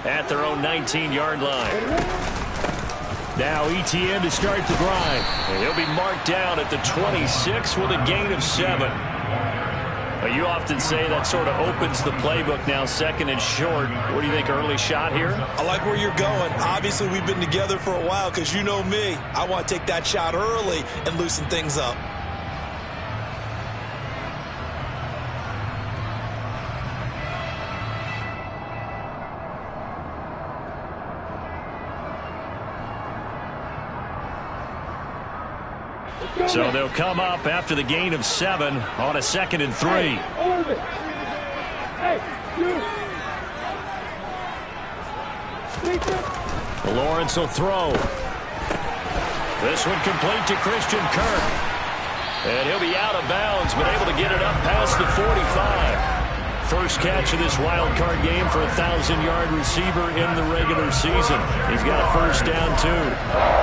at their own 19-yard line. Now Etienne to start the drive. And he'll be marked down at the 26 with a gain of 7. You often say that sort of opens the playbook now, second and short. What do you think, early shot here? I like where you're going. Obviously, we've been together for a while because you know me. I want to take that shot early and loosen things up. So they'll come up after the gain of 7 on a 2nd and 3. Lawrence will throw. This one complete to Christian Kirk. And he'll be out of bounds, but able to get it up past the 45. First catch of this wild card game for a 1,000-yard receiver in the regular season. He's got a first down, too.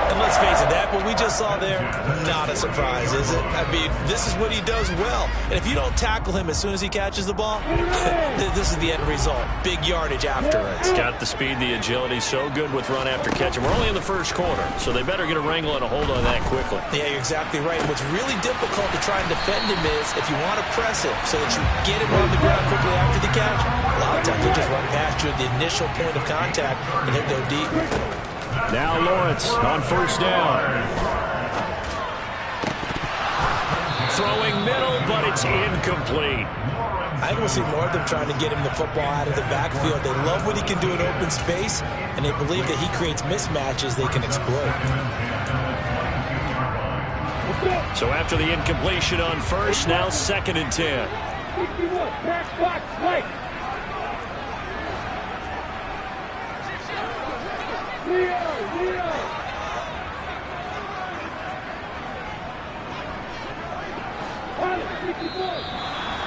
And let's face it, that what we just saw there, not a surprise, is it? I mean, this is what he does well. And if you don't tackle him as soon as he catches the ball, this is the end result. Big yardage after it. He's got the speed, the agility, so good with run after catch. And we're only in the first quarter, so they better get a wrangle and a hold on that quickly. Yeah, you're exactly right. What's really difficult to try and defend him is if you want to press it so that you get him on the ground quickly after the catch, a lot of times he'll just run past you at the initial point of contact and he'll go deep. Now Lawrence on first down. Throwing middle, but it's incomplete. I think we'll see more of them trying to get him the football out of the backfield. They love what he can do in open space, and they believe that he creates mismatches they can exploit. So after the incompletion on first, now 2nd and 10.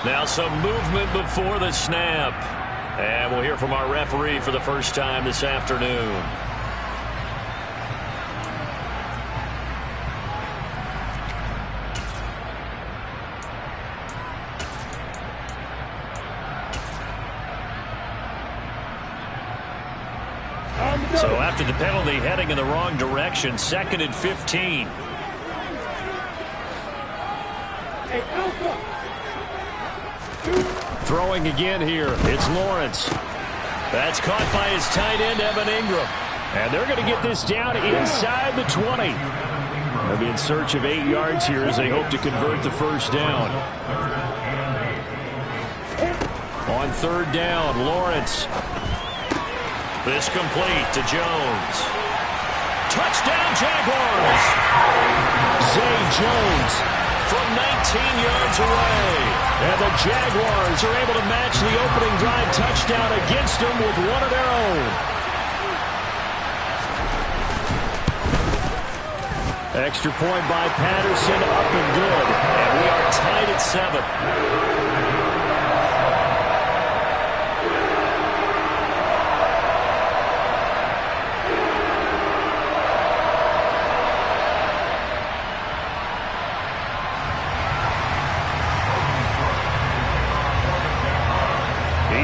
Now some movement before the snap. And we'll hear from our referee for the first time this afternoon. So after the penalty, heading in the wrong direction, 2nd and 15. Throwing again here. It's Lawrence. That's caught by his tight end, Evan Ingram. And they're going to get this down inside the 20. They'll be in search of 8 yards here as they hope to convert the first down. On 3rd down, Lawrence. This complete to Jones. Touchdown, Jaguars! Zay Jones from 19 yards away. And the Jaguars are able to match the opening drive touchdown against them with one of their own. Extra point by Patterson, up and good. And we are tied at 7.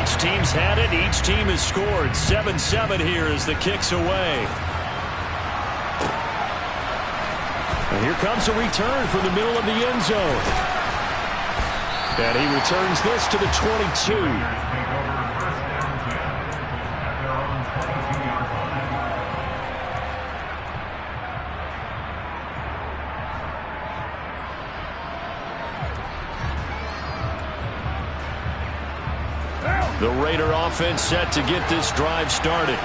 Each team's had it. Each team has scored. 7-7 here as the kick's away. And here comes a return from the middle of the end zone. And he returns this to the 22. The Raider offense set to get this drive started.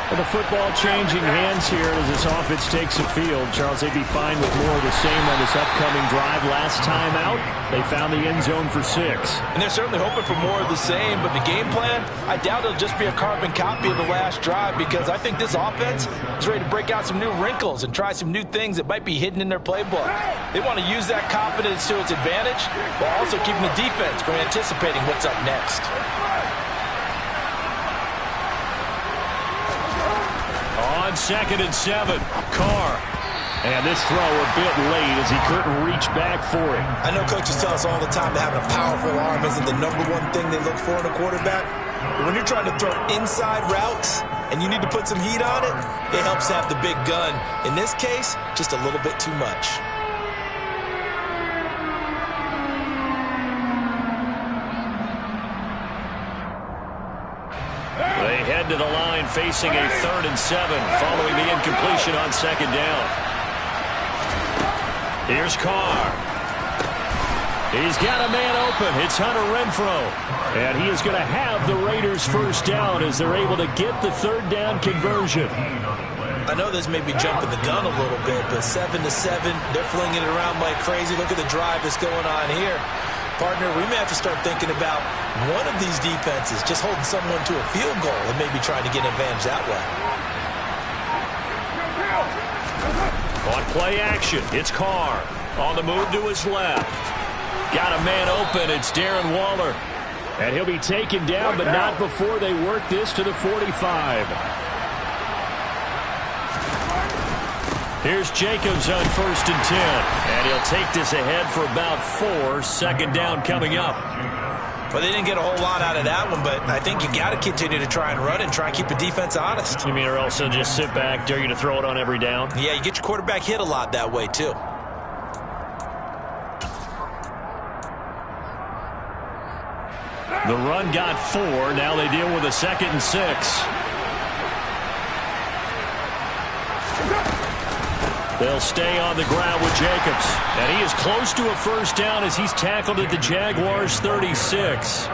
Well, the football changing hands here as this offense takes the field. Charles, they'd be fine with more of the same on this upcoming drive. Last time out, they found the end zone for 6. And they're certainly hoping for more of the same, but the game plan, I doubt it'll just be a carbon copy of the last drive because I think this offense is ready to break out some new wrinkles and try some new things that might be hidden in their playbook. They want to use that confidence to its advantage while also keeping the defense from anticipating what's up next. On 2nd and 7, Carr. And this throw a bit late as he couldn't reach back for it. I know coaches tell us all the time that having a powerful arm isn't the #1 thing they look for in a quarterback. But when you're trying to throw inside routes, and you need to put some heat on it, it helps have the big gun. In this case, just a little bit too much. They head to the line facing a 3rd and 7 following the incompletion on 2nd down. Here's Carr. He's got a man open. It's Hunter Renfrow. And he is going to have the Raiders first down as they're able to get the 3rd down conversion. I know this may be jumping the gun a little bit, but 7 to 7, they're flinging it around like crazy. Look at the drive that's going on here. Partner, we may have to start thinking about one of these defenses just holding someone to a field goal and maybe trying to get an advantage that way. On play action, it's Carr. On the move to his left. Got a man open. It's Darren Waller. And he'll be taken down, but not before they work this to the 45. Here's Jacobs on 1st and 10. And he'll take this ahead for about 4. 2nd down coming up. Well, they didn't get a whole lot out of that one, but I think you got to continue to try and run and try and keep the defense honest. You mean or else they'll just sit back, dare you to throw it on every down? Yeah, you get your quarterback hit a lot that way, too. The run got 4. Now they deal with a 2nd and 6. They'll stay on the ground with Jacobs. And he is close to a first down as he's tackled at the Jaguars' 36.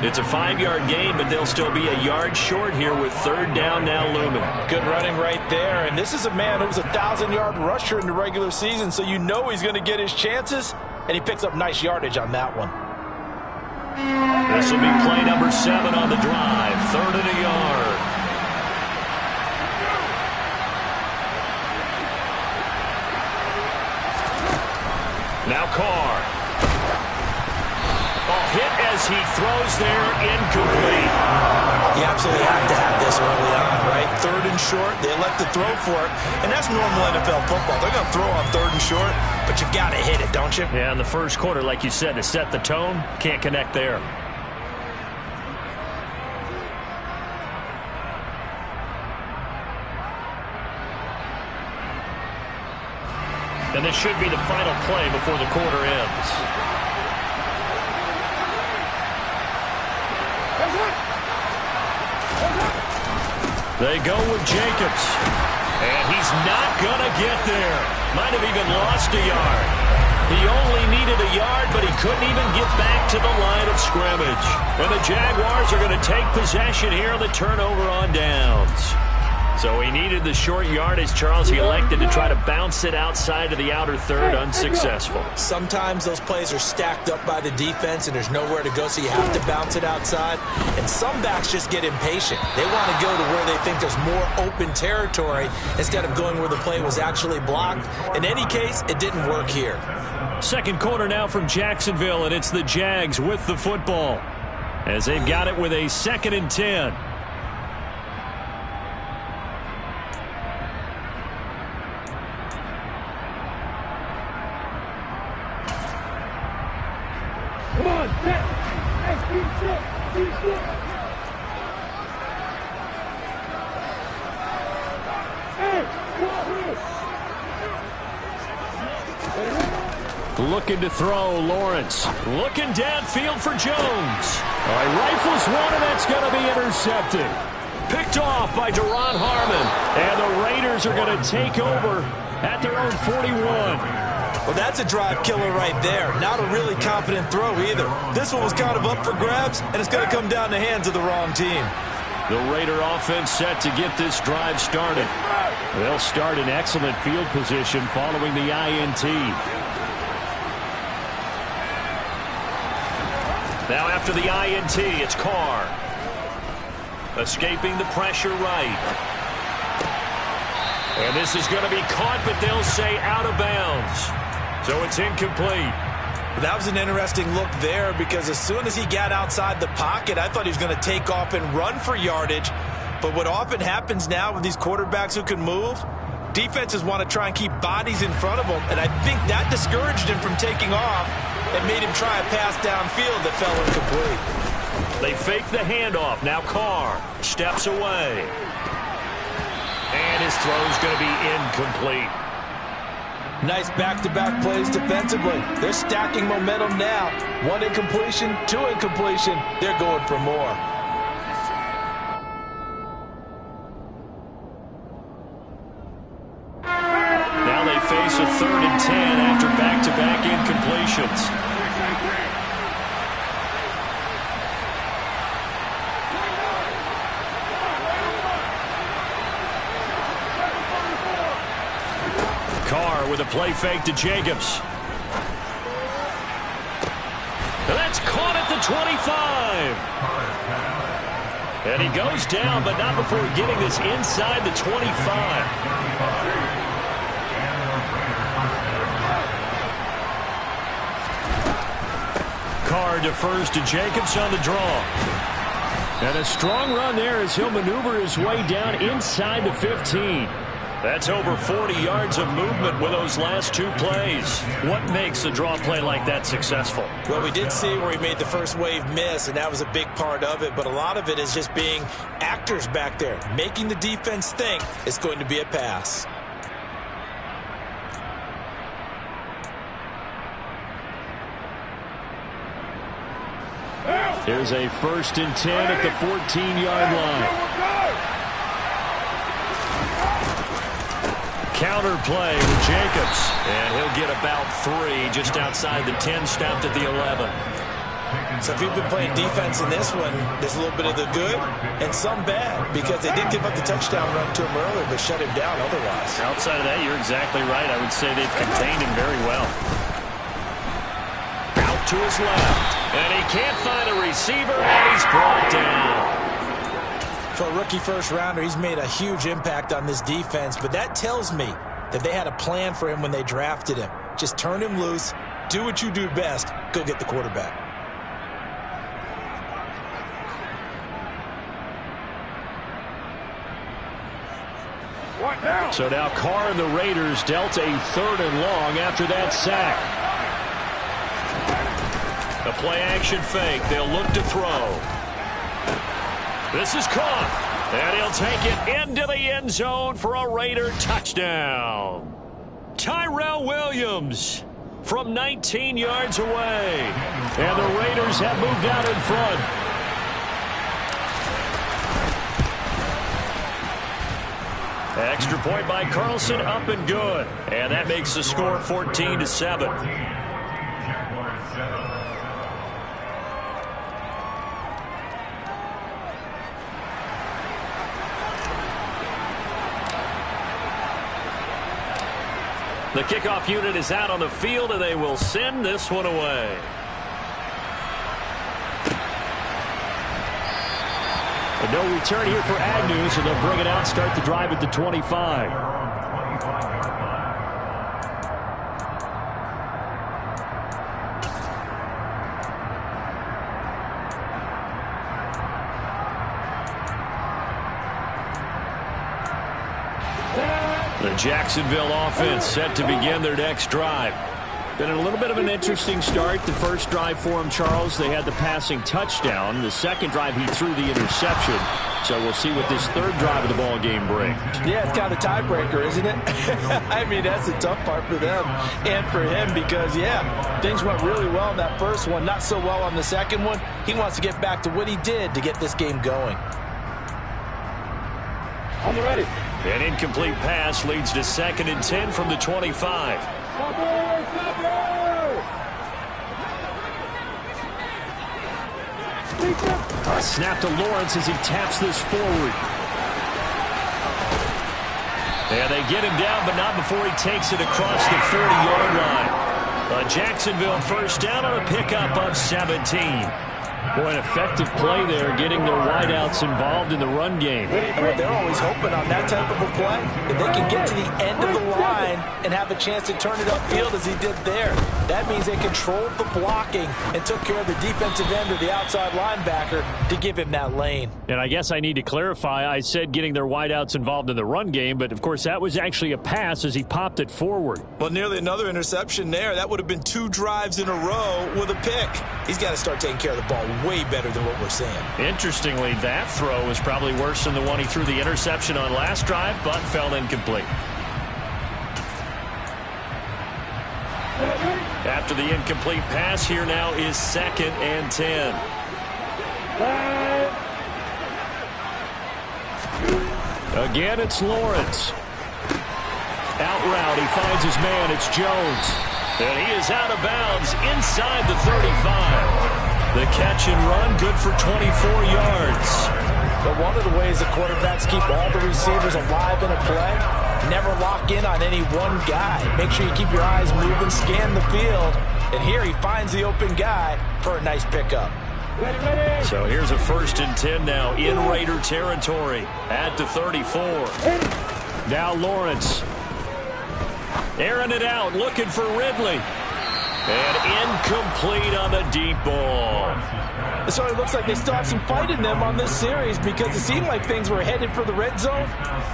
It's a 5-yard gain, but they'll still be a yard short here with 3rd down now looming. Good running right there. And this is a man who was a 1,000-yard rusher in the regular season, so you know he's going to get his chances. And he picks up nice yardage on that one. This will be play number 7 on the drive. 3rd and a yard. Now Carr. Hit as he throws there, incomplete. You absolutely have to have this early on, right? 3rd and short, they elect to throw for it, and that's normal NFL football. They're going to throw on 3rd and short, but you've got to hit it, don't you? Yeah, in the first quarter, like you said, to set the tone, can't connect there. And this should be the final play before the quarter ends. They go with Jacobs. And he's not going to get there. Might have even lost a yard. He only needed a yard, but he couldn't even get back to the line of scrimmage. And the Jaguars are going to take possession here on the turnover on downs. So he needed the short yardage, Charles. He elected to try to bounce it outside of the outer third, unsuccessful. Sometimes those plays are stacked up by the defense and there's nowhere to go, so you have to bounce it outside. And some backs just get impatient. They want to go to where they think there's more open territory instead of going where the play was actually blocked. In any case, it didn't work here. Second quarter now from Jacksonville, and it's the Jags with the football as they've got it with a 2nd and 10. Looking to throw, Lawrence. Looking downfield for Jones. Rifles one, and that's going to be intercepted. Picked off by Deron Harmon. And the Raiders are going to take over at their own 41. Well, that's a drive killer right there. Not a really confident throw either. This one was kind of up for grabs, and it's going to come down the hands of the wrong team. The Raider offense set to get this drive started. They'll start in excellent field position following the INT. Now after the INT, it's Carr. Escaping the pressure right. And this is going to be caught, but they'll say out of bounds. So it's incomplete. That was an interesting look there because as soon as he got outside the pocket, I thought he was going to take off and run for yardage. But what often happens now with these quarterbacks who can move, defenses want to try and keep bodies in front of them. And I think that discouraged him from taking off and made him try a pass downfield that fell incomplete. They fake the handoff. Now Carr steps away. throw's going to be incomplete. Nice back-to-back plays defensively. They're stacking momentum now. 1 incompletion, 2 incompletion. They're going for more. Now they face a 3rd and 10 after back-to-back incompletions. Carr with a play fake to Jacobs. That's caught at the 25. And he goes down, but not before getting this inside the 25. Carr defers to Jacobs on the draw. And a strong run there as he'll maneuver his way down inside the 15. That's over 40 yards of movement with those last 2 plays. What makes a draw play like that successful? Well, we did see where he made the first wave miss, and that was a big part of it. But a lot of it is just being actors back there, making the defense think it's going to be a pass. There's a 1st and 10 at the 14-yard line. Counter play with Jacobs, and he'll get about 3 just outside the 10, stopped at the 11. So if you've been playing defense in this one, there's a little bit of the good and some bad, because they did give up the touchdown run to him earlier, but shut him down otherwise. Outside of that, you're exactly right. I would say they've contained him very well. Out to his left, and he can't find a receiver, and he's brought down. For a rookie first-rounder, he's made a huge impact on this defense, but that tells me that they had a plan for him when they drafted him. Just turn him loose, do what you do best, go get the quarterback. So now Carr and the Raiders dealt a 3rd and long after that sack. The play-action fake. They'll look to throw. This is caught, and he'll take it into the end zone for a Raider touchdown. Tyrell Williams from 19 yards away, and the Raiders have moved out in front. Extra point by Carlson, up and good, and that makes the score 14-7. The kickoff unit is out on the field, and they will send this one away. And no return here for Agnew, so they'll bring it out, start the drive at the 25. The Jacksonville offense set to begin their next drive. Been a little bit of an interesting start. The first drive for him, Charles, they had the passing touchdown. The second drive, he threw the interception. So we'll see what this 3rd drive of the ball game brings. Yeah, it's kind of the tiebreaker, isn't it? I mean, that's the tough part for them and for him because, yeah, things went really well in that first one, not so well on the second one. He wants to get back to what he did to get this game going. On the ready. An incomplete pass leads to 2nd and 10 from the 25. A snap to Lawrence as he taps this forward. And they get him down, but not before he takes it across the 40-yard line. A Jacksonville first down on a pickup of 17. Boy, an effective play there, getting their wideouts involved in the run game. Well, they're always hoping on that type of a play. If they can get to the end of the line and have a chance to turn it upfield as he did there, that means they controlled the blocking and took care of the defensive end or the outside linebacker to give him that lane. And I guess I need to clarify, I said getting their wideouts involved in the run game, but of course that was actually a pass as he popped it forward. Well, nearly another interception there. That would have been 2 drives in a row with a pick. He's got to start taking care of the ball way better than what we're seeing. Interestingly, that throw was probably worse than the one he threw the interception on last drive, but fell incomplete. After the incomplete pass, here now is 2nd and 10. Again, it's Lawrence. Out route, he finds his man. It's Jones. And he is out of bounds inside the 35. The catch and run, good for 24 yards. But one of the ways the quarterbacks keep all the receivers alive in a play, never lock in on any one guy. Make sure you keep your eyes moving, scan the field. And here he finds the open guy for a nice pickup. So here's a 1st and 10 now in Raider territory at the 34. Now Lawrence. Airing it out, looking for Ridley. And incomplete on the deep ball. So it looks like they still have some fight in them on this series because it seemed like things were headed for the red zone.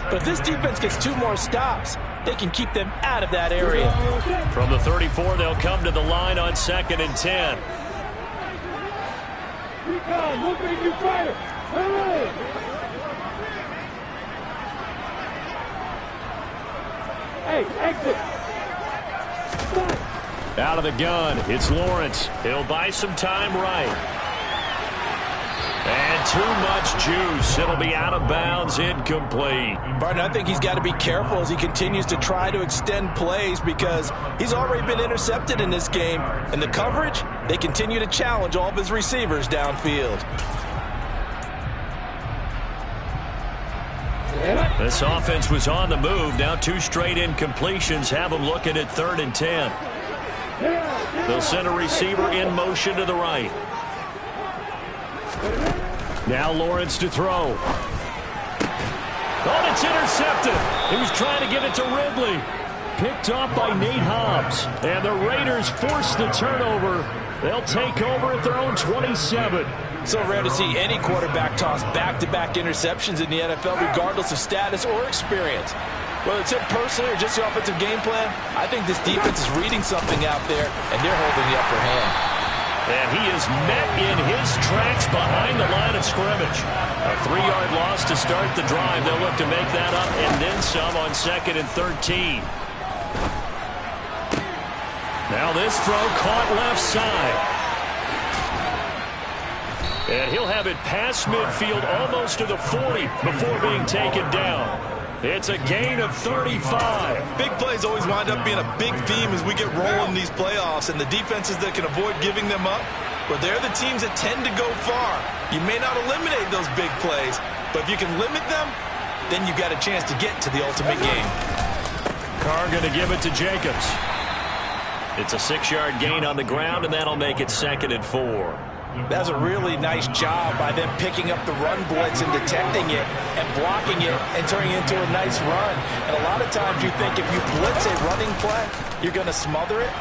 But if this defense gets 2 more stops, they can keep them out of that area. From the 34, they'll come to the line on 2nd and 10. Hey, exit. Out of the gun, it's Lawrence. He'll buy some time right. And too much juice. It'll be out of bounds, incomplete. Barton, I think he's got to be careful as he continues to try to extend plays because he's already been intercepted in this game. And the coverage, they continue to challenge all of his receivers downfield. This offense was on the move. Now 2 straight incompletions have them looking at 3rd and 10. They'll send a receiver in motion to the right. Now Lawrence to throw. Oh, it's intercepted. He was trying to get it to Ridley. Picked off by Nate Hobbs. And the Raiders force the turnover. They'll take over at their own 27. So rare to see any quarterback toss back-to-back interceptions in the NFL, regardless of status or experience. Whether it's him personally or just the offensive game plan, I think this defense is reading something out there, and they're holding the upper hand. And he is met in his tracks behind the line of scrimmage. A 3-yard loss to start the drive. They'll look to make that up and then some on 2nd and 13. Now this throw caught left side. And he'll have it past midfield almost to the 40 before being taken down. It's a gain of 35. Big plays always wind up being a big theme as we get rolling in these playoffs, and the defenses that can avoid giving them up, but they're the teams that tend to go far. You may not eliminate those big plays, but if you can limit them, then you've got a chance to get to the ultimate game. Carr going to give it to Jacobs. It's a 6-yard gain on the ground, and that'll make it 2nd and 4. That's a really nice job by them picking up the run blitz and detecting it and blocking it and turning it into a nice run. And a lot of times you think if you blitz a running play, you're going to smother it.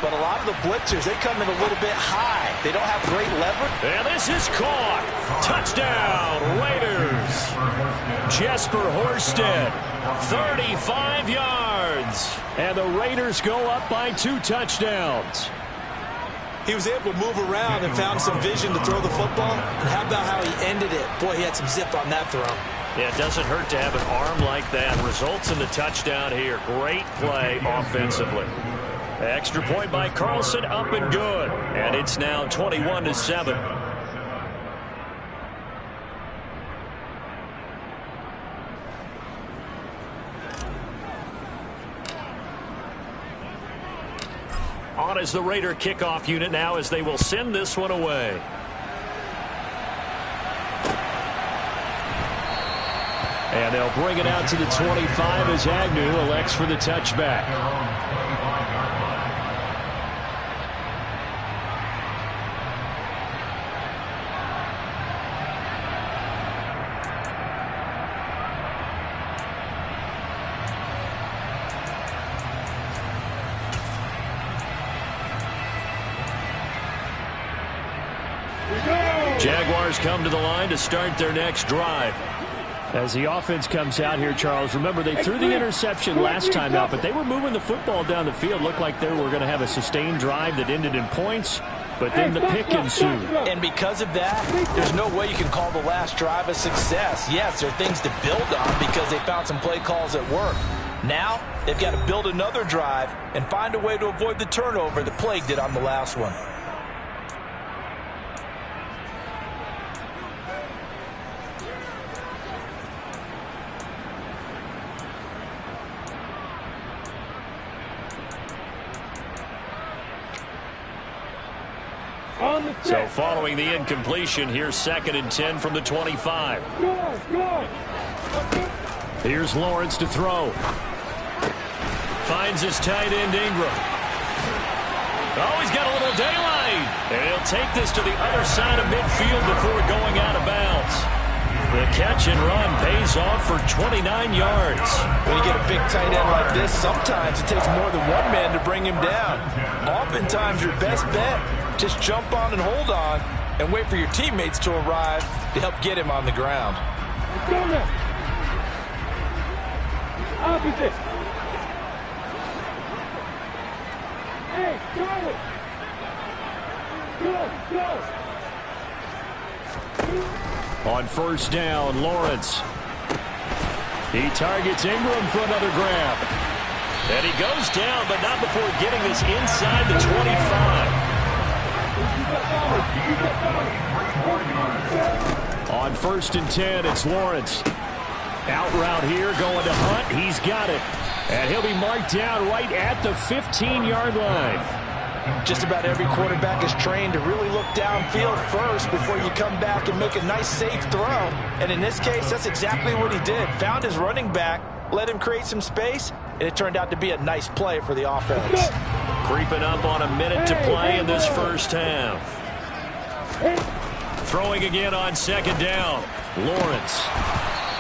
But a lot of the blitzers, they come in a little bit high. They don't have great leverage. And this is caught. Touchdown, Raiders. Jesper Horsted, 35 yards. And the Raiders go up by 2 touchdowns. He was able to move around and found some vision to throw the football. And how about how he ended it? Boy, he had some zip on that throw. Yeah, it doesn't hurt to have an arm like that. Results in the touchdown here. Great play offensively. Extra point by Carlson, up and good. And it's now 21-7. On is the Raider kickoff unit now as they will send this one away. And they'll bring it out to the 25 as Agnew elects for the touchback. Jaguars come to the line to start their next drive. As the offense comes out here, Charles, remember they threw the interception last time out, but they were moving the football down the field. Looked like they were going to have a sustained drive that ended in points, but then the pick ensued. And because of that, there's no way you can call the last drive a success. Yes, there are things to build on because they found some play calls that work. Now, they've got to build another drive and find a way to avoid the turnover that Plague did on the last one. So following the incompletion, here's 2nd and 10 from the 25. Here's Lawrence to throw. Finds his tight end, Ingram. Oh, he's got a little daylight. And he'll take this to the other side of midfield before going out of bounds. The catch and run pays off for 29 yards. When you get a big tight end like this, sometimes it takes more than one man to bring him down. Oftentimes, your best bet, just jump on and hold on and wait for your teammates to arrive to help get him on the ground. Opposite. Hey, Charlie. Go. On 1st down, Lawrence. He targets Ingram for another grab. And he goes down, but not before getting this inside the 25. On 1st and 10, it's Lawrence. Out route here, going to Hunt. He's got it. And he'll be marked down right at the 15-yard line. Just about every quarterback is trained to really look downfield first before you come back and make a nice, safe throw. And in this case, that's exactly what he did. Found his running back, let him create some space, and it turned out to be a nice play for the offense. Creeping up on a minute to play in this first half. Throwing again on 2nd down. Lawrence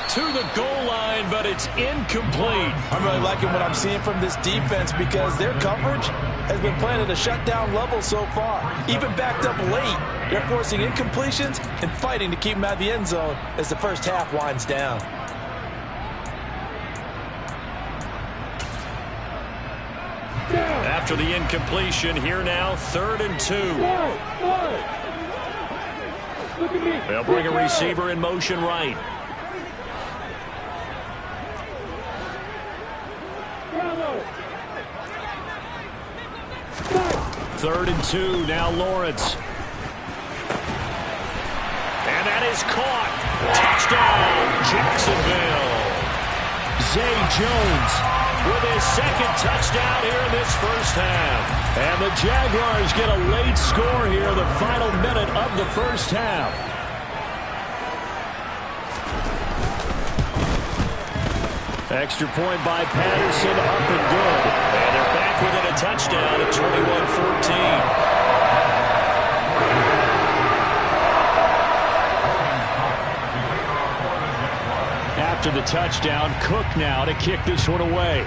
to the goal line, but it's incomplete. I'm really liking what I'm seeing from this defense because their coverage has been playing at a shutdown level so far. Even backed up late, they're forcing incompletions and fighting to keep them out of the end zone as the first half winds down. After the incompletion, here now, 3rd and 2. They'll bring a receiver in motion right. 3rd and 2, now Lawrence. And that is caught. Touchdown, Jacksonville. Zay Jones with his 2nd touchdown here in this first half. And the Jaguars get a late score here in the final minute of the first half. Extra point by Patterson, up and good. And they're back within a touchdown at 21-14. After the touchdown, Cook now to kick this one away.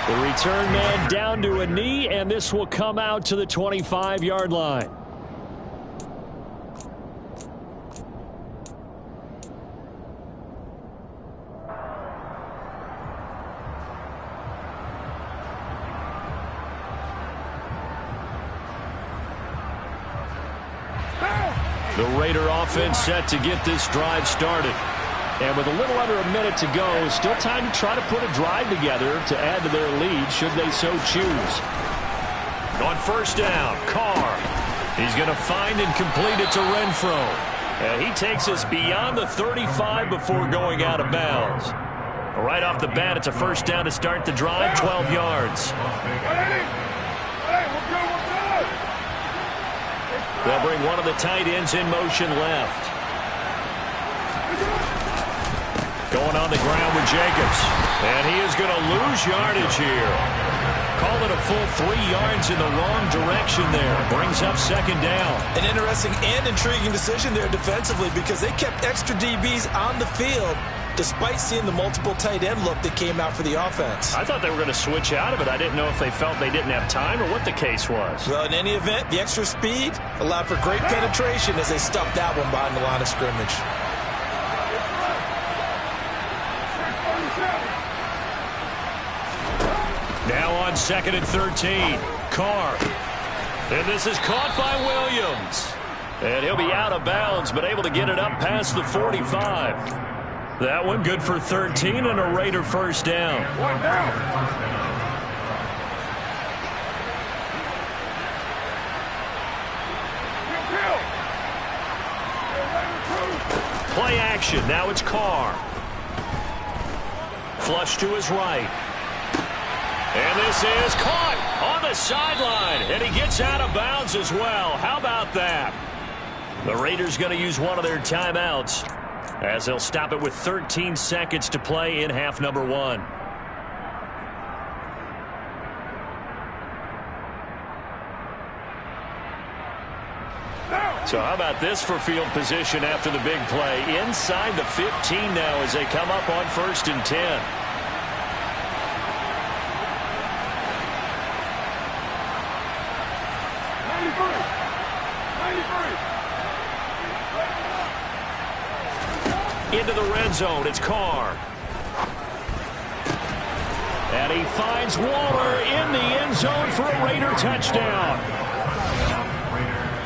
The return man down to a knee, and this will come out to the 25-yard line. The Raider offense set to get this drive started. And with a little under a minute to go, still time to try to put a drive together to add to their lead should they so choose. On 1st down, Carr. He's going to find and complete it to Renfro. And he takes us beyond the 35 before going out of bounds. Right off the bat, it's a 1st down to start the drive, 12 yards. They'll bring one of the tight ends in motion left. Going on the ground with Jacobs. And he is going to lose yardage here. Call it a full 3 yards in the wrong direction there. Brings up 2nd down. An interesting and intriguing decision there defensively because they kept extra DBs on the field despite seeing the multiple tight end look that came out for the offense. I thought they were going to switch out of it. I didn't know if they felt they didn't have time or what the case was. Well, in any event, the extra speed allowed for great penetration as they stuffed that one behind the line of scrimmage. Now on 2nd and 13, Carr. And this is caught by Williams. And he'll be out of bounds, but able to get it up past the 45. That one good for 13 and a Raider first down. One down. Play action. Now it's Carr. Flush to his right. And this is caught on the sideline. And he gets out of bounds as well. How about that? The Raiders going to use one of their timeouts as they'll stop it with 13 seconds to play in half number 1. So how about this for field position after the big play? Inside the 15 now as they come up on 1st and 10. Into the red zone, it's Carr. And he finds Waller in the end zone for a Raider touchdown.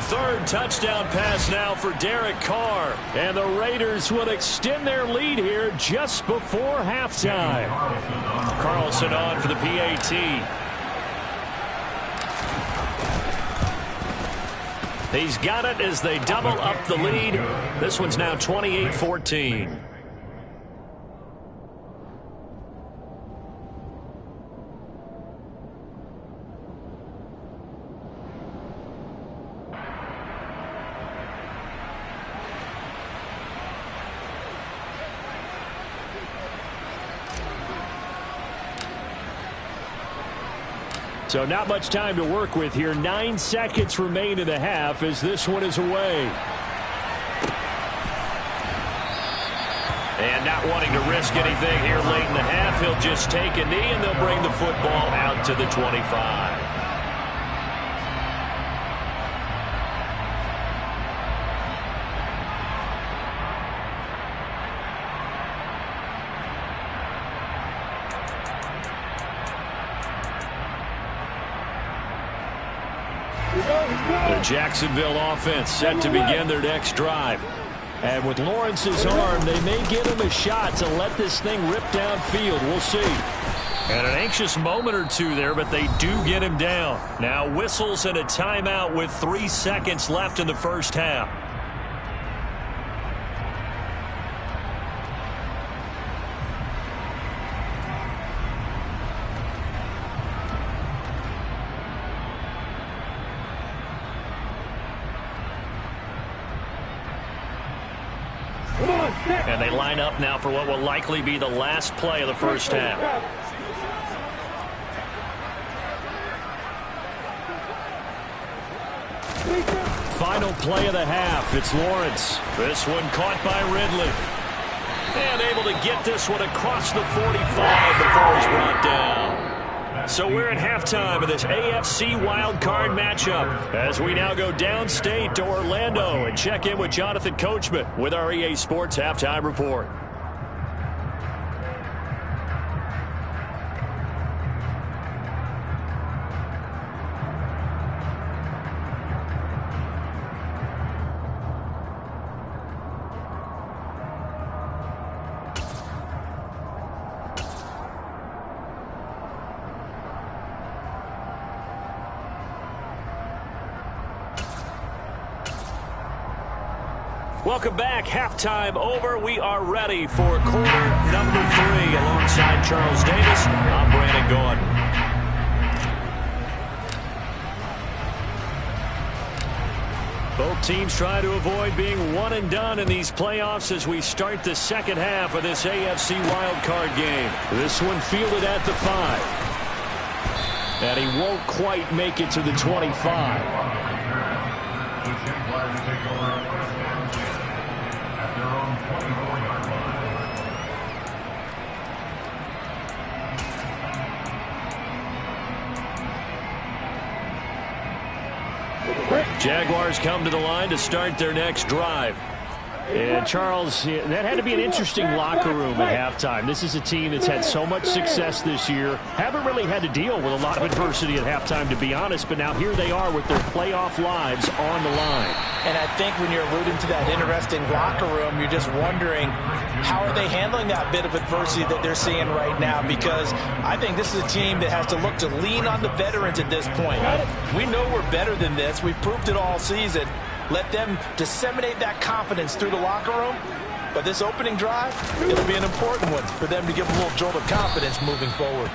3rd touchdown pass now for Derek Carr. And the Raiders will extend their lead here just before halftime. Carlson on for the PAT. He's got it as they double up the lead. This one's now 28-14. So not much time to work with here. 9 seconds remain in the half as this one is away. And not wanting to risk anything here late in the half, he'll just take a knee and they'll bring the football out to the 25. The Jacksonville offense set to begin their next drive. And with Lawrence's arm, they may give him a shot to let this thing rip downfield. We'll see. And an anxious moment or two there, but they do get him down. Now whistles and a timeout with 3 seconds left in the first half. And they line up now for what will likely be the last play of the first half. Final play of the half. It's Lawrence. This one caught by Ridley. And able to get this one across the 45 before he's brought down. So we're at halftime of this AFC wildcard matchup as we now go downstate to Orlando and check in with Jonathan Coachman with our EA Sports Halftime Report. Welcome back. Halftime over. We are ready for quarter number 3 alongside Charles Davis. I'm Brandon Gordon. Both teams try to avoid being one and done in these playoffs as we start the second half of this AFC wildcard game. This one fielded at the 5. And he won't quite make it to the 25. Jaguars come to the line to start their next drive. And, Charles, that had to be an interesting locker room at halftime. This is a team that's had so much success this year. Haven't really had to deal with a lot of adversity at halftime, to be honest. But now here they are with their playoff lives on the line. And I think when you're alluding to that interesting locker room, you're just wondering how are they handling that bit of adversity that they're seeing right now, because I think this is a team that has to look to lean on the veterans at this point. We know we're better than this. We've proved it all season. Let them disseminate that confidence through the locker room. But this opening drive, it'll be an important one for them to give a little jolt of confidence moving forward.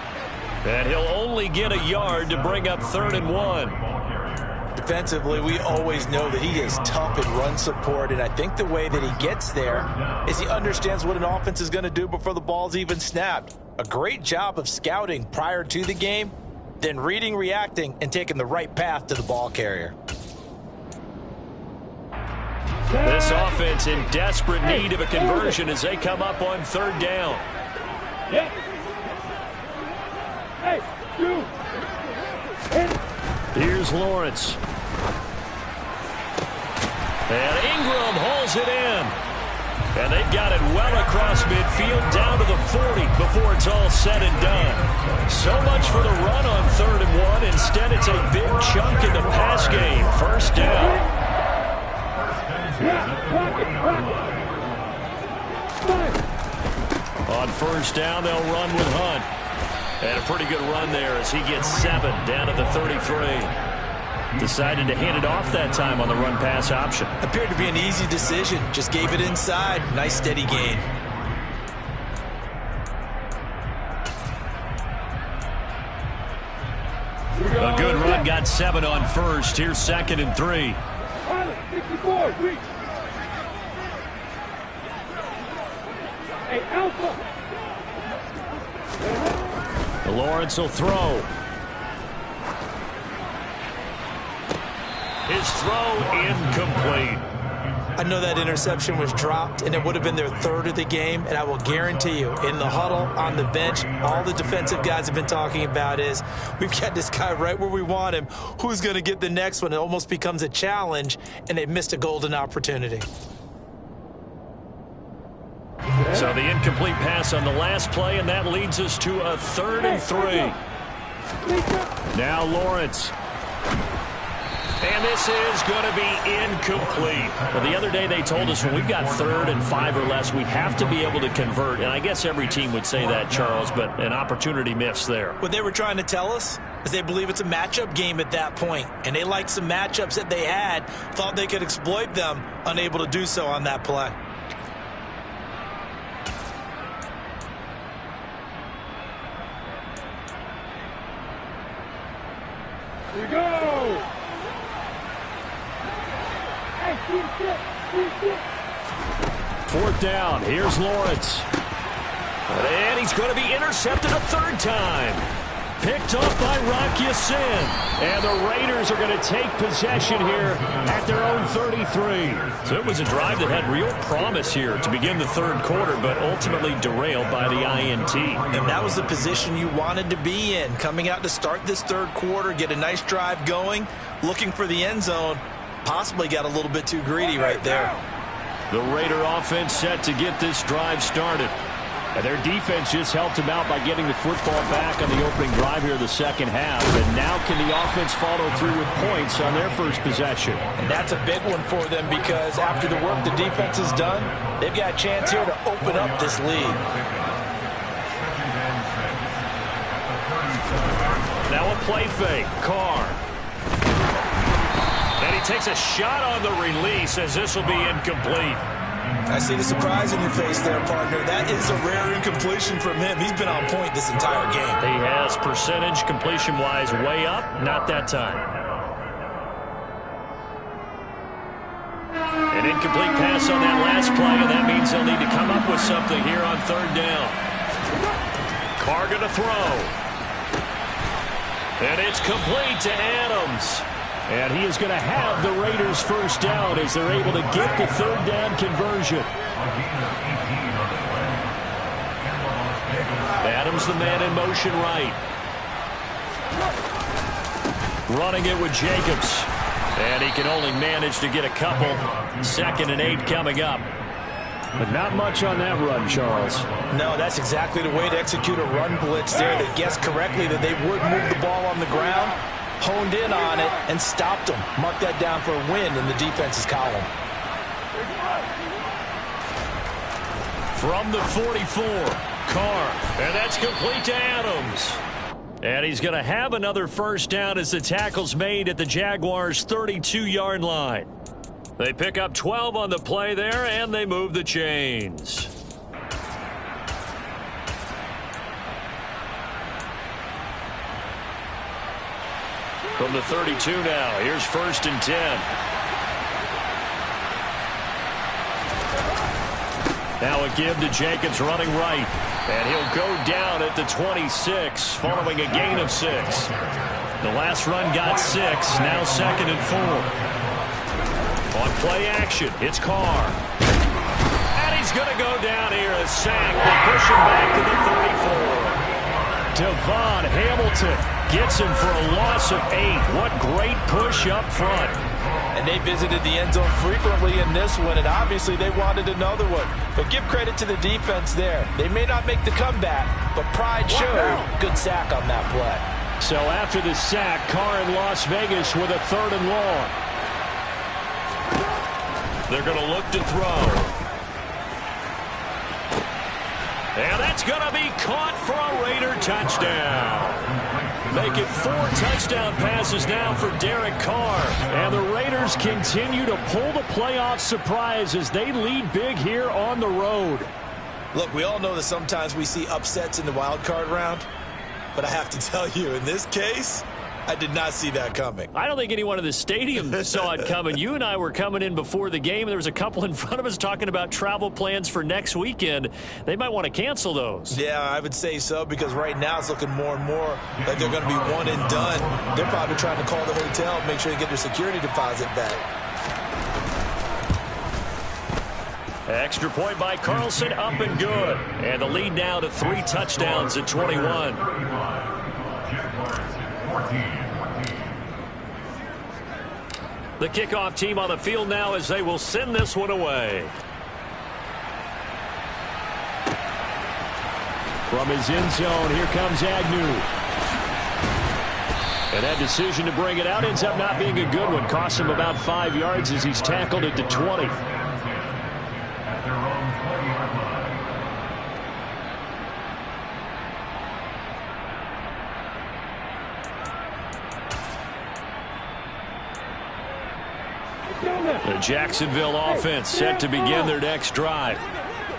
And he'll only get a yard to bring up 3rd and 1. Defensively, we always know that he is tough in run support, and I think the way that he gets there is he understands what an offense is going to do before the ball's even snapped. A great job of scouting prior to the game, then reading, reacting, and taking the right path to the ball carrier. This offense in desperate need of a conversion as they come up on 3rd down. Yep. Hey, you. Here's Lawrence. And Ingram hauls it in. And they've got it well across midfield down to the 40 before it's all said and done. So much for the run on 3rd and 1. Instead, it's a big chunk in the pass game. 1st down. On 1st down, they'll run with Hunt. And a pretty good run there as he gets 7 down to the 33. Decided to hand it off that time on the run-pass option. Appeared to be an easy decision. Just gave it inside. Nice steady gain. A good run, got 7 on 1st. Here's 2nd and 3. 64, reach. Hey, Alpha. Lawrence will throw. His throw incomplete. I know that interception was dropped, and it would have been their 3rd of the game, and I will guarantee you, in the huddle, on the bench, all the defensive guys have been talking about is, we've got this guy right where we want him. Who's going to get the next one? It almost becomes a challenge, and they missed a golden opportunity. So the incomplete pass on the last play, and that leads us to a 3rd and 3. Now Lawrence. And this is going to be incomplete. Well, the other day they told us when we've got 3rd and 5 or less, we have to be able to convert. And I guess every team would say that, Charles, but an opportunity missed there. What they were trying to tell us is they believe it's a matchup game at that point. And they liked some matchups that they had, thought they could exploit them, unable to do so on that play. Here we go. 4th down. Here's Lawrence. And he's going to be intercepted a 3rd time. Picked off by Rock Ya-Sin. And the Raiders are going to take possession here at their own 33. So it was a drive that had real promise here to begin the 3rd quarter, but ultimately derailed by the INT. And that was the position you wanted to be in. Coming out to start this 3rd quarter, get a nice drive going, looking for the end zone. Possibly got a little bit too greedy right there. The Raider offense set to get this drive started. And their defense just helped them out by getting the football back on the opening drive here in the 2nd half. And now can the offense follow through with points on their first possession? And that's a big one for them because after the work the defense has done, they've got a chance here to open up this lead. Now a play fake. Carr. And he takes a shot on the release as this will be incomplete. I see the surprise in your face there, partner. That is a rare incompletion from him. He's been on point this entire game. He has percentage completion-wise way up. Not that time. An incomplete pass on that last play, and that means they'll need to come up with something here on 3rd down. Carr going to throw. And it's complete to Adams. And he is going to have the Raiders' 1st down as they're able to get the 3rd down conversion. Adams, the man in motion right. Running it with Jacobs. And he can only manage to get a couple. 2nd and 8 coming up. But not much on that run, Charles. No, that's exactly the way to execute a run blitz there. They guessed correctly that they would move the ball on the ground, honed in on it, and stopped them. Mark that down for a win in the defense's column. From the 44, Carr. And that's complete to Adams. And he's going to have another first down as the tackle's made at the Jaguars' 32-yard line. They pick up 12 on the play there, and they move the chains. From the 32 now, here's 1st and 10. Now a give to Jenkins running right. And he'll go down at the 26 following a gain of 6. The last run got 6, now 2nd and 4. On play action, it's Carr. And he's going to go down here, a sack. They push him back to the 34. Devon Hamilton gets him for a loss of 8. What great push up front. And they visited the end zone frequently in this one, and obviously they wanted another one. But give credit to the defense there. They may not make the comeback, but pride showed. Good sack on that play. So after the sack, Carr in Las Vegas with a 3rd and long. They're going to look to throw. And that's going to be caught for a Raider touchdown. Make it 4 touchdown passes now for Derek Carr. And the Raiders continue to pull the playoff surprise as they lead big here on the road. Look, we all know that sometimes we see upsets in the wild card round. But I have to tell you, in this case, I did not see that coming. I don't think anyone in the stadium saw it coming. You and I were coming in before the game. There was a couple in front of us talking about travel plans for next weekend. They might want to cancel those. Yeah, I would say so, because right now it's looking more and more like they're going to be one and done. They're probably trying to call the hotel, make sure they get their security deposit back. Extra point by Carlson, up and good. And the lead now to 3 touchdowns at 21. The kickoff team on the field now as they will send this one away. From his end zone, here comes Agnew. And that decision to bring it out ends up not being a good one. Cost him about 5 yards as he's tackled at the 20. The Jacksonville offense set to begin their next drive.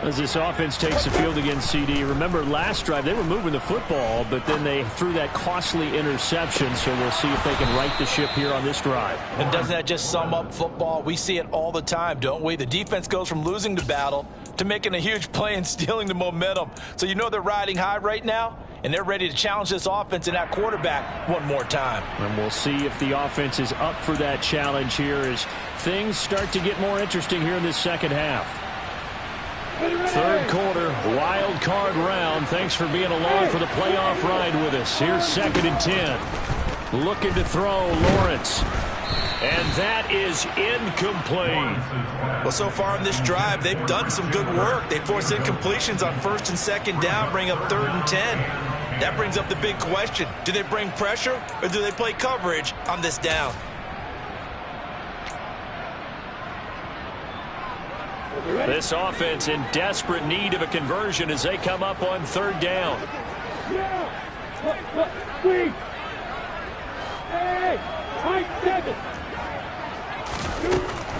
As this offense takes the field against CD, remember last drive they were moving the football, but then they threw that costly interception, so we'll see if they can right the ship here on this drive. And doesn't that just sum up football? We see it all the time, don't we? The defense goes from losing the battle to making a huge play and stealing the momentum. So you know they're riding high right now, and they're ready to challenge this offense and that quarterback one more time. And we'll see if the offense is up for that challenge here as things start to get more interesting here in this second half. Third quarter, wild card round. Thanks for being along for the playoff ride with us. Here's 2nd and 10. Looking to throw, Lawrence. And that is incomplete. Well, so far in this drive, they've done some good work. They forced incompletions on 1st and 2nd down, bring up 3rd and 10. That brings up the big question. Do they bring pressure or do they play coverage on this down? This offense in desperate need of a conversion as they come up on 3rd down.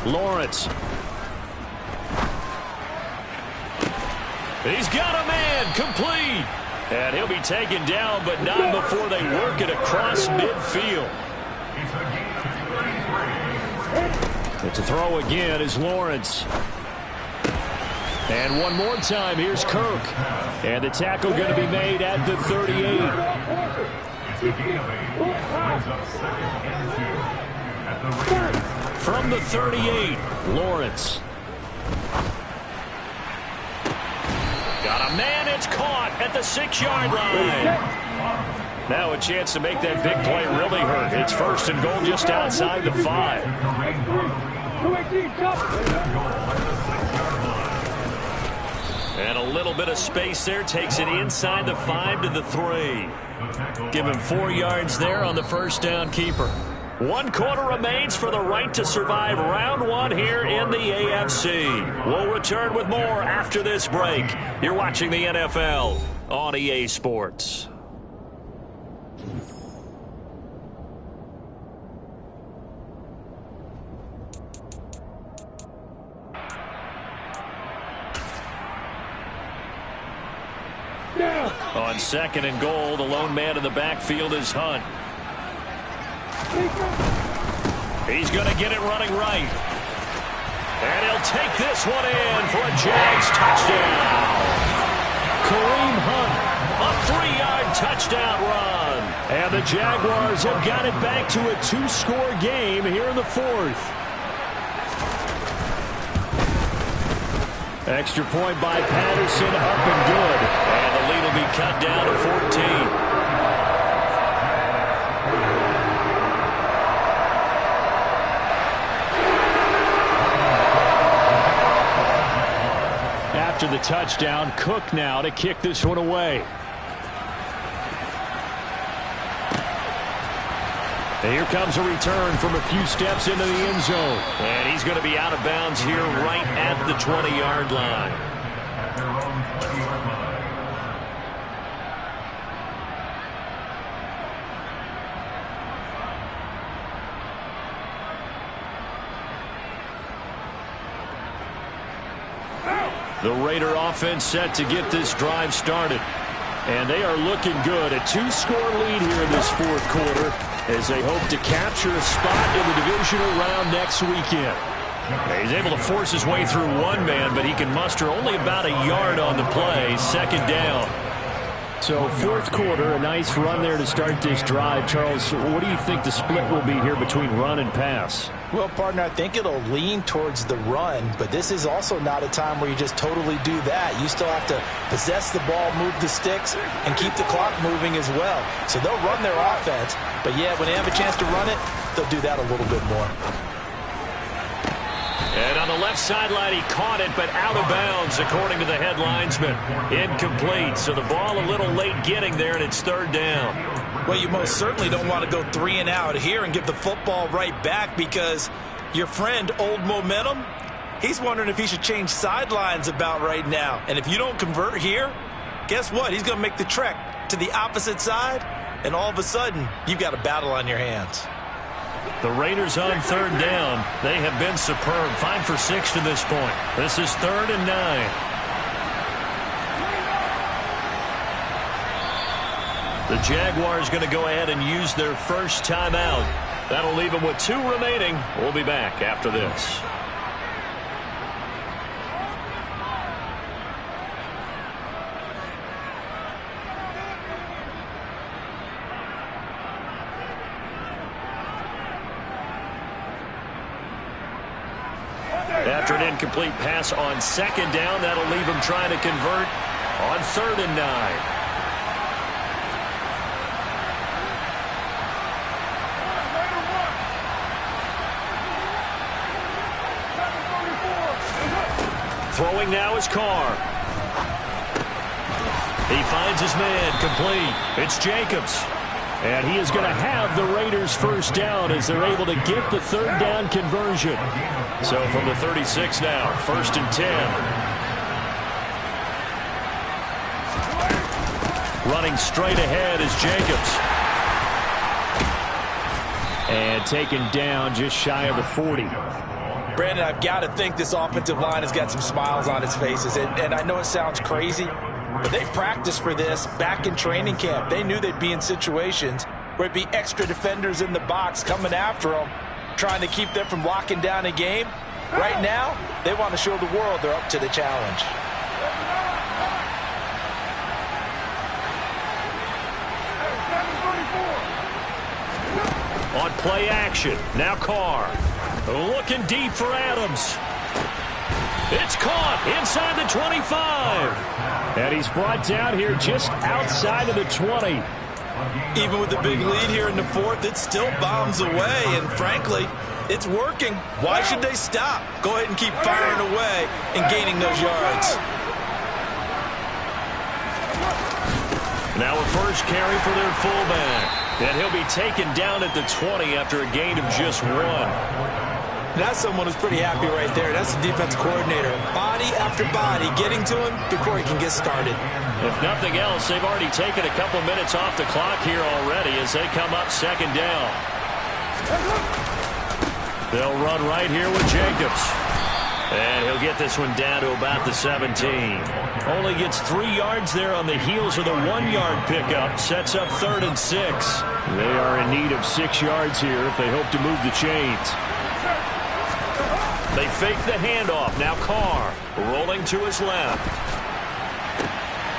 Lawrence. He's got a man, complete. And he'll be taken down, but not before they work it across midfield. But to throw again is Lawrence. And one more time, here's Kirk. And the tackle going to be made at the 38. From the 38, Lawrence. Got a man, it's caught at the 6-yard line. Now a chance to make that big play really hurt. It's 1st and goal just outside the 5. 218, jump. And a little bit of space there. Takes it inside the 5 to the 3. Give him 4 yards there on the first down keeper. 1 quarter remains for the right to survive round 1 here in the AFC. We'll return with more after this break. You're watching the NFL on EA Sports. On 2nd and goal, the lone man in the backfield is Hunt. He's going to get it running right. And he'll take this one in for a Jags touchdown. Kareem Hunt, a 3-yard touchdown run. And the Jaguars have got it back to a 2-score game here in the 4th. Extra point by Patterson, up and good. And the lead will be cut down to 14. After the touchdown, Cook now to kick this one away. And here comes a return from a few steps into the end zone. And he's going to be out of bounds here right at the 20-yard line. The Raider offense set to get this drive started. And they are looking good. A 2-score lead here in this 4th quarter as they hope to capture a spot in the divisional round next weekend. He's able to force his way through one man, but he can muster only about a yard on the play. 2nd down. So 4th quarter, a nice run there to start this drive. Charles, what do you think the split will be here between run and pass? Well, partner, I think it'll lean towards the run, but this is also not a time where you just totally do that. You still have to possess the ball, move the sticks, and keep the clock moving as well. So they'll run their offense, but yeah, when they have a chance to run it, they'll do that a little bit more. And on the left sideline, he caught it, but out of bounds, according to the head linesman. Incomplete, so the ball a little late getting there, and it's 3rd down. Well, you most certainly don't want to go 3 and out here and give the football right back because your friend, Old Momentum, he's wondering if he should change sidelines about right now. And if you don't convert here, guess what? He's going to make the trek to the opposite side, and all of a sudden, you've got a battle on your hands. The Raiders on 3rd down. They have been superb. 5 for 6 to this point. This is 3rd and 9. The Jaguars going to go ahead and use their first timeout. That'll leave them with 2 remaining. We'll be back after this. After an incomplete pass on 2nd down, that'll leave him trying to convert on 3rd and 9. Throwing now is Carr. He finds his man, complete. It's Jacobs. And he is going to have the Raiders first down as they're able to get the 3rd down conversion. So from the 36 now, 1st and 10. Running straight ahead is Jacobs. And taken down just shy of the 40. Brandon, I've got to think this offensive line has got some smiles on its faces. And I know it sounds crazy, but they practiced for this back in training camp. They knew they'd be in situations where it'd be extra defenders in the box coming after them, trying to keep them from locking down a game. Right now, they want to show the world they're up to the challenge. On play action, now Carr. Looking deep for Adams. It's caught inside the 25. And he's brought down here just outside of the 20. Even with the big lead here in the fourth, it still bombs away, and frankly, it's working. Why should they stop? Go ahead and keep firing away and gaining those yards. Now a first carry for their fullback. And he'll be taken down at the 20 after a gain of just 1. That's someone who's pretty happy right there. That's the defense coordinator. Body after body getting to him before he can get started. If nothing else, they've already taken a couple minutes off the clock here already as they come up second down. They'll run right here with Jacobs. And he'll get this one down to about the 17. Only gets 3 yards there on the heels of the 1-yard pickup. Sets up 3rd and 6. They are in need of 6 yards here if they hope to move the chains. They fake the handoff. Now Carr rolling to his left.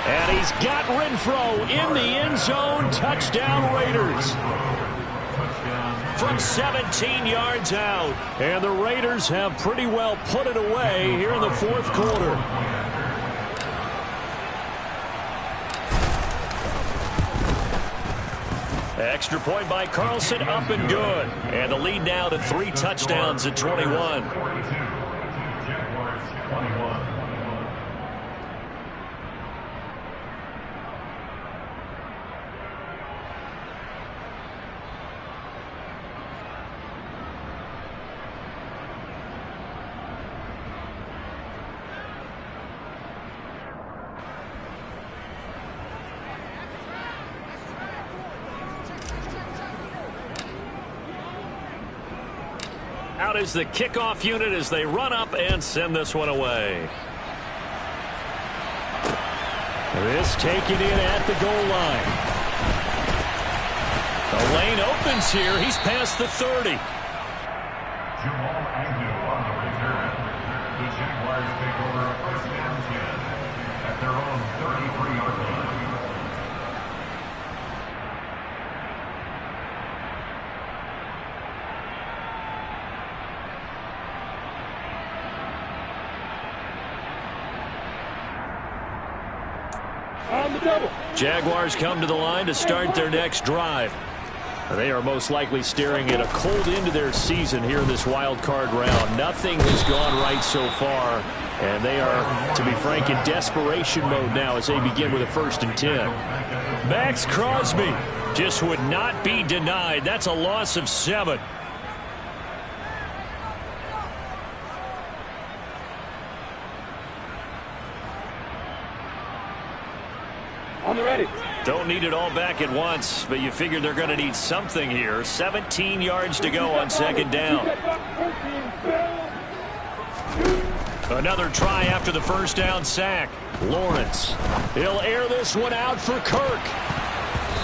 And he's got Renfro in the end zone. Touchdown Raiders. From 17 yards out. And the Raiders have pretty well put it away here in the fourth quarter. Extra point by Carlson, up and good. And the lead now to 3 touchdowns at 21. Out is the kickoff unit as they run up and send this one away. This taken in at the goal line. The lane opens here. He's past the 30. Jamal Agnew on the return. The Jaguars take over a first down 10 at their own 33-yard line. On the double. Jaguars come to the line to start their next drive. They are most likely staring at a cold end to their season here in this wild card round. Nothing has gone right so far, and they are, to be frank, in desperation mode now as they begin with a 1st and 10. Max Crosby just would not be denied. That's a loss of 7. On the ready. Don't need it all back at once, but you figure they're going to need something here. 17 yards to go on 2nd down. Another try after the 1st down sack. Lawrence. He'll air this one out for Kirk.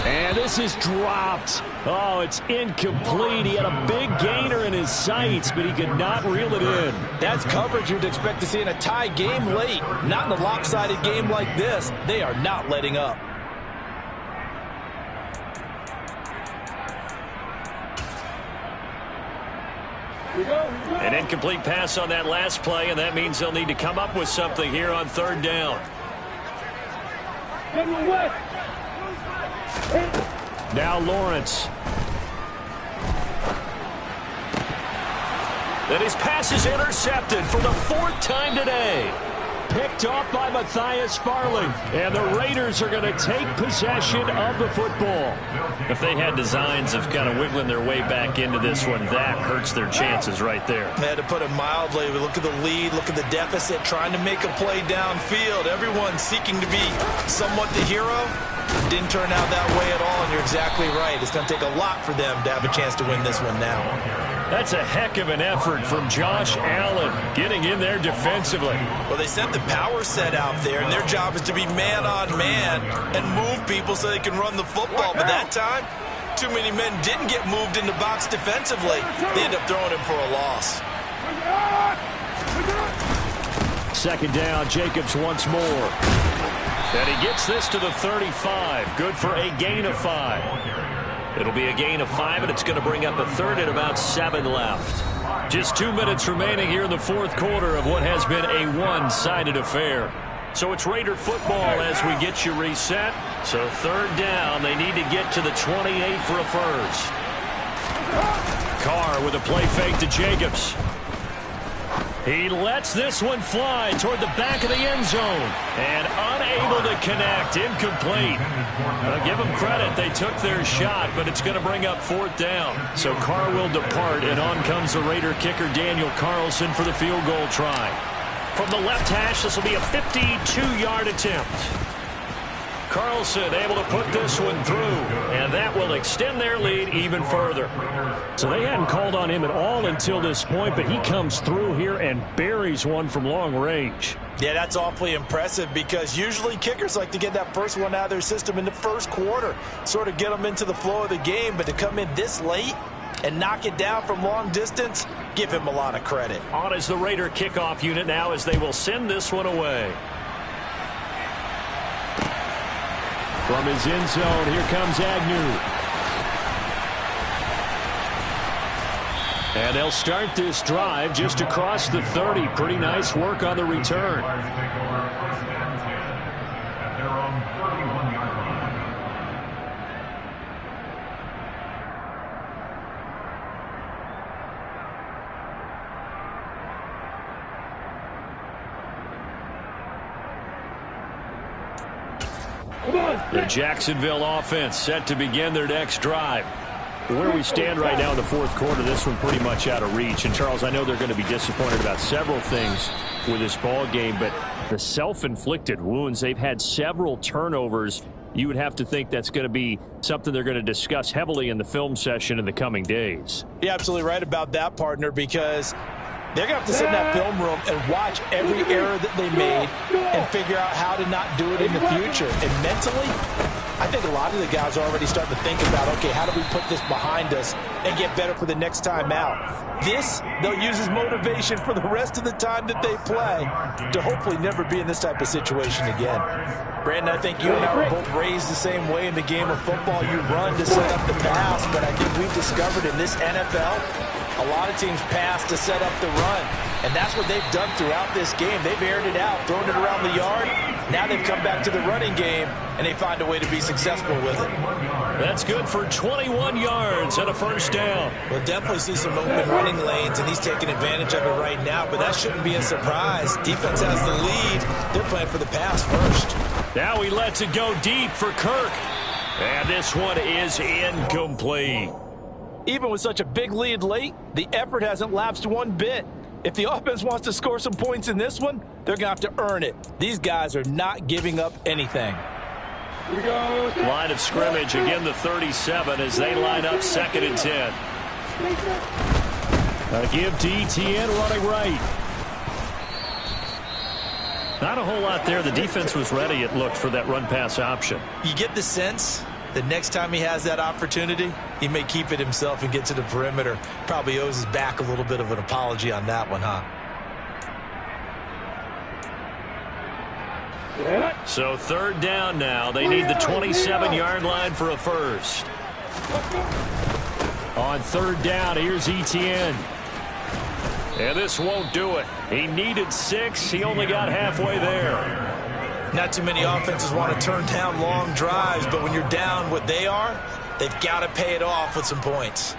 And this is dropped. Oh, it's incomplete. He had a big gainer in his sights, but he could not reel it in. That's coverage you'd expect to see in a tie game late. Not in a lopsided game like this. They are not letting up. An incomplete pass on that last play, and that means they'll need to come up with something here on 3rd down. Now Lawrence. Then his pass is intercepted for the 4th time today. Picked off by Matthias Farley. And the Raiders are going to take possession of the football. If they had designs of kind of wiggling their way back into this one, that hurts their chances right there. They had to put it mildly. Look at the lead, look at the deficit, trying to make a play downfield. Everyone seeking to be somewhat the hero. Didn't turn out that way at all, and you're exactly right. It's going to take a lot for them to have a chance to win this one now. That's a heck of an effort from Josh Allen, getting in there defensively. Well, they sent the power set out there, and their job is to be man-on-man and move people so they can run the football. But that time, too many men didn't get moved in the box defensively. They end up throwing him for a loss. 2nd down, Jacobs once more. And he gets this to the 35. Good for a gain of 5. It'll be a gain of 5, and it's going to bring up a 3rd and about 7 left. Just 2 minutes remaining here in the 4th quarter of what has been a one-sided affair. So it's Raider football as we get you reset. So third down, they need to get to the 28 for a first. Carr with a play fake to Jacobs. He lets this one fly toward the back of the end zone. And unable to connect. Incomplete. Give them credit. They took their shot, but it's going to bring up fourth down. So Carr will depart, and on comes the Raider kicker, Daniel Carlson, for the field goal try. From the left hash, this will be a 52-yard attempt. Carlson able to put this one through, and that will extend their lead even further. So they hadn't called on him at all until this point, but he comes through here and buries one from long range. Yeah, that's awfully impressive because usually kickers like to get that first one out of their system in the first quarter, sort of get them into the flow of the game, but to come in this late and knock it down from long distance, give him a lot of credit. On is the Raider kickoff unit now as they will send this one away. From his end zone, here comes Agnew. And they'll start this drive just across the 30. Pretty nice work on the return. The Jacksonville offense set to begin their next drive. Where we stand right now in the fourth quarter, this one pretty much out of reach. And, Charles, I know they're going to be disappointed about several things with this ball game, but the self-inflicted wounds, they've had several turnovers. You would have to think that's going to be something they're going to discuss heavily in the film session in the coming days. You're absolutely right about that, partner, because they're going to have to sit in that film room and watch every error that they made and figure out how to not do it in the future. And mentally, I think a lot of the guys are already starting to think about, okay, how do we put this behind us and get better for the next time out? This, they'll use as motivation for the rest of the time that they play to hopefully never be in this type of situation again. Brandon, I think you and I were both raised the same way in the game of football. You run to set up the pass, but I think we've discovered in this NFL, a lot of teams pass to set up the run, and that's what they've done throughout this game. They've aired it out, thrown it around the yard. Now they've come back to the running game, and they find a way to be successful with it. That's good for 21 yards and a first down. We'll definitely see some open running lanes, and he's taking advantage of it right now, but that shouldn't be a surprise. Defense has the lead. They're playing for the pass first. Now he lets it go deep for Kirk, and this one is incomplete. Even with such a big lead late, the effort hasn't lapsed one bit. If the offense wants to score some points in this one, they're going to have to earn it. These guys are not giving up anything. Here we go. Line of scrimmage, again the 37 as they line up 2nd and 10. A give to Etienne running right. Not a whole lot there. The defense was ready, it looked, for that run-pass option. You get the sense that next time he has that opportunity, he may keep it himself and get to the perimeter. Probably owes his back a little bit of an apology on that one, huh? So third down now. They need the 27-yard line for a first. On third down, here's Etienne. And this won't do it. He needed 6. He only got halfway there. Not too many offenses want to turn down long drives, but when you're down what they are, they've got to pay it off with some points.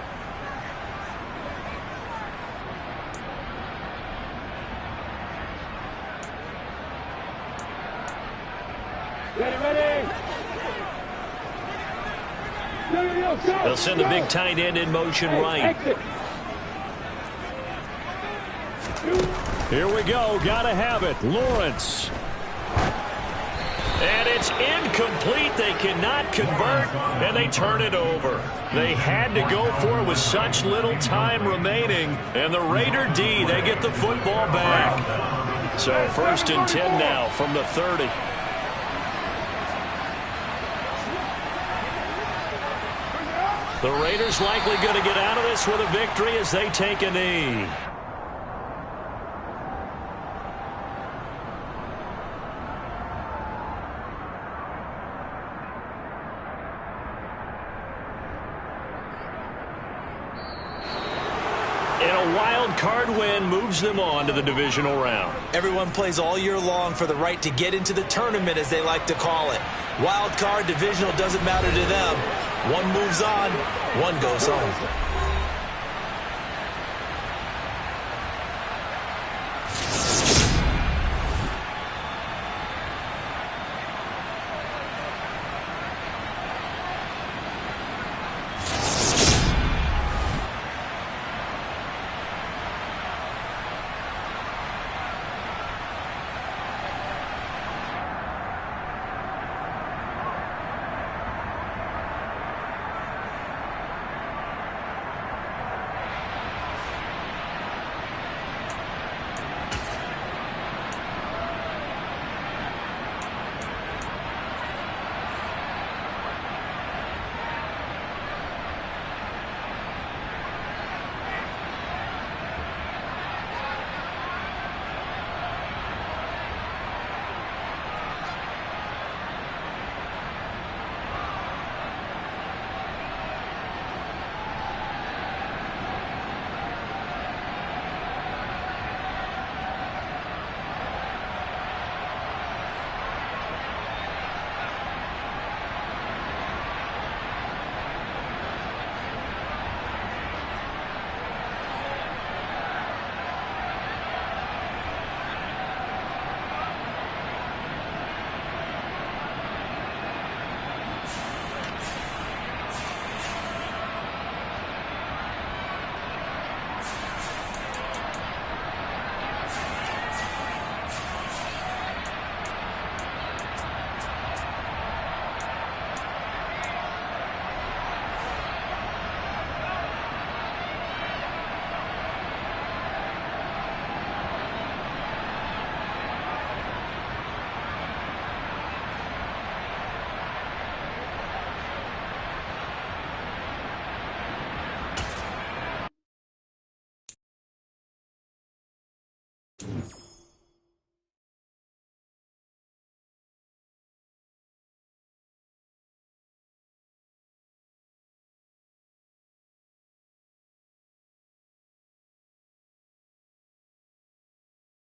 Ready. They'll send the big tight end in motion right. Here we go. Gotta have it. Lawrence. And it's incomplete. They cannot convert, and they turn it over. They had to go for it with such little time remaining. And the Raider D, they get the football back. So 1st and 10 now from the 30. The Raiders likely going to get out of this with a victory as they take a knee. wild card win moves them on to the divisional round. Everyone plays all year long for the right to get into the tournament, as they like to call it. Wild card, divisional, doesn't matter to them. One moves on, one goes home.